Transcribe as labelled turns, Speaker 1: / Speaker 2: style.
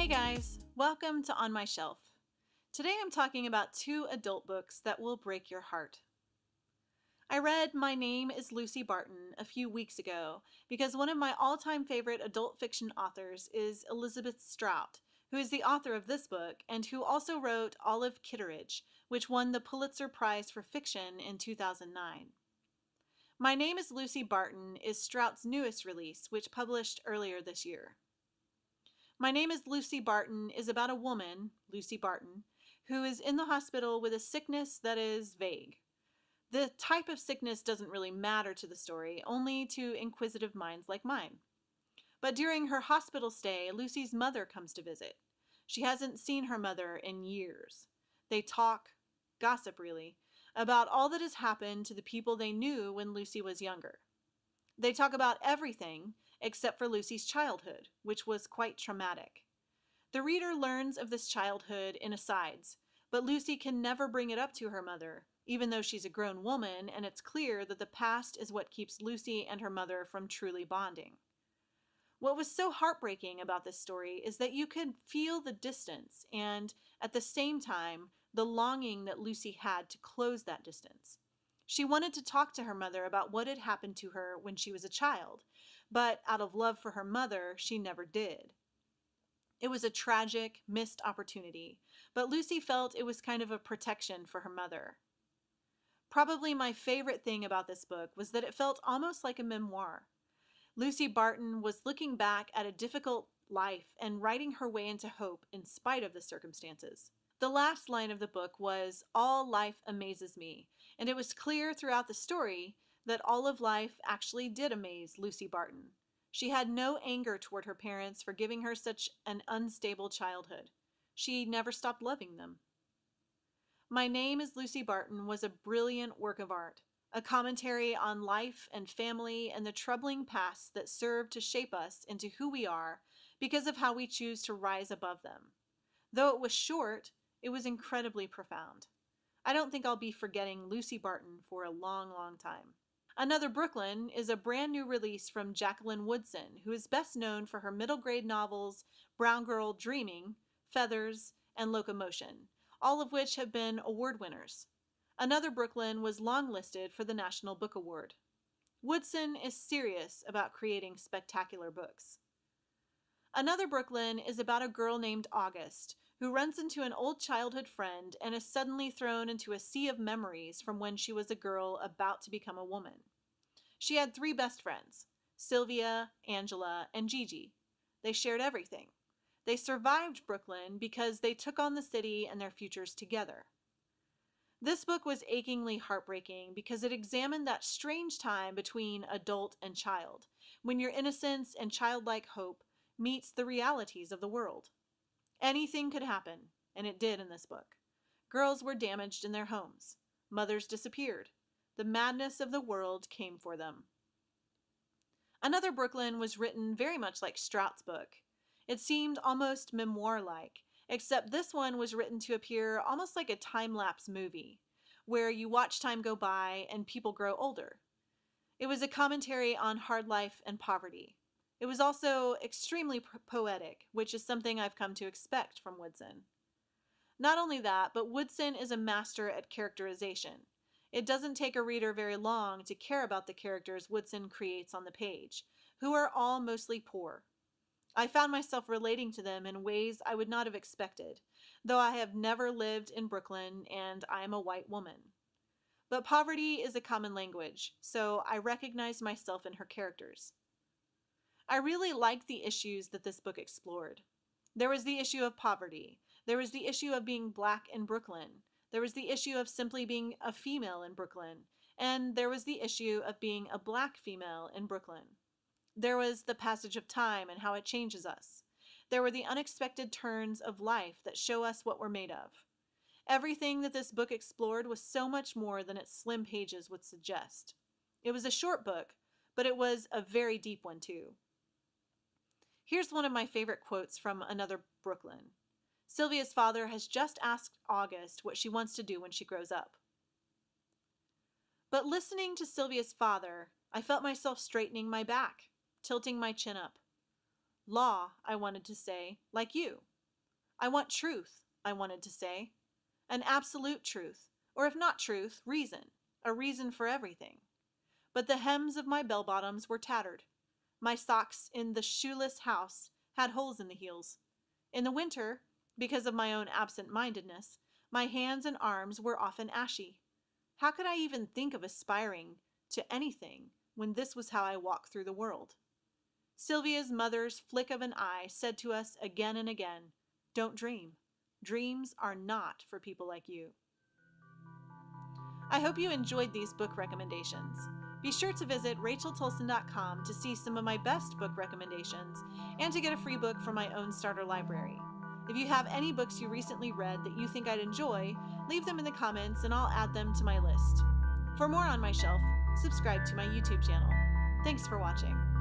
Speaker 1: Hey guys, welcome to On My Shelf. Today I'm talking about two adult books that will break your heart. I read My Name is Lucy Barton a few weeks ago because one of my all-time favorite adult fiction authors is Elizabeth Strout, who is the author of this book and who also wrote Olive Kitteridge, which won the Pulitzer Prize for Fiction in 2009. My Name is Lucy Barton is Strout's newest release, which published earlier this year. My Name is Lucy Barton is about a woman, Lucy Barton, who is in the hospital with a sickness that is vague. The type of sickness doesn't really matter to the story, only to inquisitive minds like mine. But during her hospital stay, Lucy's mother comes to visit. She hasn't seen her mother in years. They talk, gossip really, about all that has happened to the people they knew when Lucy was younger. They talk about everything except for Lucy's childhood, which was quite traumatic. The reader learns of this childhood in asides, but Lucy can never bring it up to her mother, even though she's a grown woman and it's clear that the past is what keeps Lucy and her mother from truly bonding. What was so heartbreaking about this story is that you could feel the distance and, at the same time, the longing that Lucy had to close that distance. She wanted to talk to her mother about what had happened to her when she was a child, but out of love for her mother, she never did. It was a tragic, missed opportunity, but Lucy felt it was kind of a protection for her mother. Probably my favorite thing about this book was that it felt almost like a memoir. Lucy Barton was looking back at a difficult life and writing her way into hope in spite of the circumstances. The last line of the book was, "All life amazes me," and it was clear throughout the story that all of life actually did amaze Lucy Barton. She had no anger toward her parents for giving her such an unstable childhood. She never stopped loving them. My Name is Lucy Barton was a brilliant work of art, a commentary on life and family and the troubling past that served to shape us into who we are because of how we choose to rise above them. Though it was short, it was incredibly profound. I don't think I'll be forgetting Lucy Barton for a long, long time. Another Brooklyn is a brand new release from Jacqueline Woodson, who is best known for her middle grade novels Brown Girl Dreaming, Feathers, and Locomotion, all of which have been award winners. Another Brooklyn was longlisted for the National Book Award. Woodson is serious about creating spectacular books. Another Brooklyn is about a girl named August, who runs into an old childhood friend and is suddenly thrown into a sea of memories from when she was a girl about to become a woman. She had three best friends, Sylvia, Angela, and Gigi. They shared everything. They survived Brooklyn because they took on the city and their futures together. This book was achingly heartbreaking because it examined that strange time between adult and child, when your innocence and childlike hope meets the realities of the world. Anything could happen, and it did in this book. Girls were damaged in their homes. Mothers disappeared. The madness of the world came for them. Another Brooklyn was written very much like Strout's book. It seemed almost memoir-like, except this one was written to appear almost like a time-lapse movie, where you watch time go by and people grow older. It was a commentary on hard life and poverty. It was also extremely poetic, which is something I've come to expect from Woodson. Not only that, but Woodson is a master at characterization. It doesn't take a reader very long to care about the characters Woodson creates on the page, who are all mostly poor. I found myself relating to them in ways I would not have expected, though I have never lived in Brooklyn and I am a white woman. But poverty is a common language, so I recognized myself in her characters. I really liked the issues that this book explored. There was the issue of poverty. There was the issue of being black in Brooklyn. There was the issue of simply being a female in Brooklyn. And there was the issue of being a black female in Brooklyn. There was the passage of time and how it changes us. There were the unexpected turns of life that show us what we're made of. Everything that this book explored was so much more than its slim pages would suggest. It was a short book, but it was a very deep one too. Here's one of my favorite quotes from another Brooklyn. Sylvia's father has just asked August what she wants to do when she grows up. But listening to Sylvia's father, I felt myself straightening my back, tilting my chin up. Law, I wanted to say, like you. I want truth, I wanted to say. An absolute truth, or if not truth, reason. A reason for everything. But the hems of my bell-bottoms were tattered. My socks in the shoeless house had holes in the heels. In the winter, because of my own absent-mindedness, my hands and arms were often ashy. How could I even think of aspiring to anything when this was how I walked through the world? Sylvia's mother's flick of an eye said to us again and again, "Don't dream. Dreams are not for people like you." I hope you enjoyed these book recommendations. Be sure to visit racheltolson.com to see some of my best book recommendations and to get a free book from my own starter library. If you have any books you recently read that you think I'd enjoy, leave them in the comments and I'll add them to my list. For more On My Shelf, subscribe to my YouTube channel. Thanks for watching.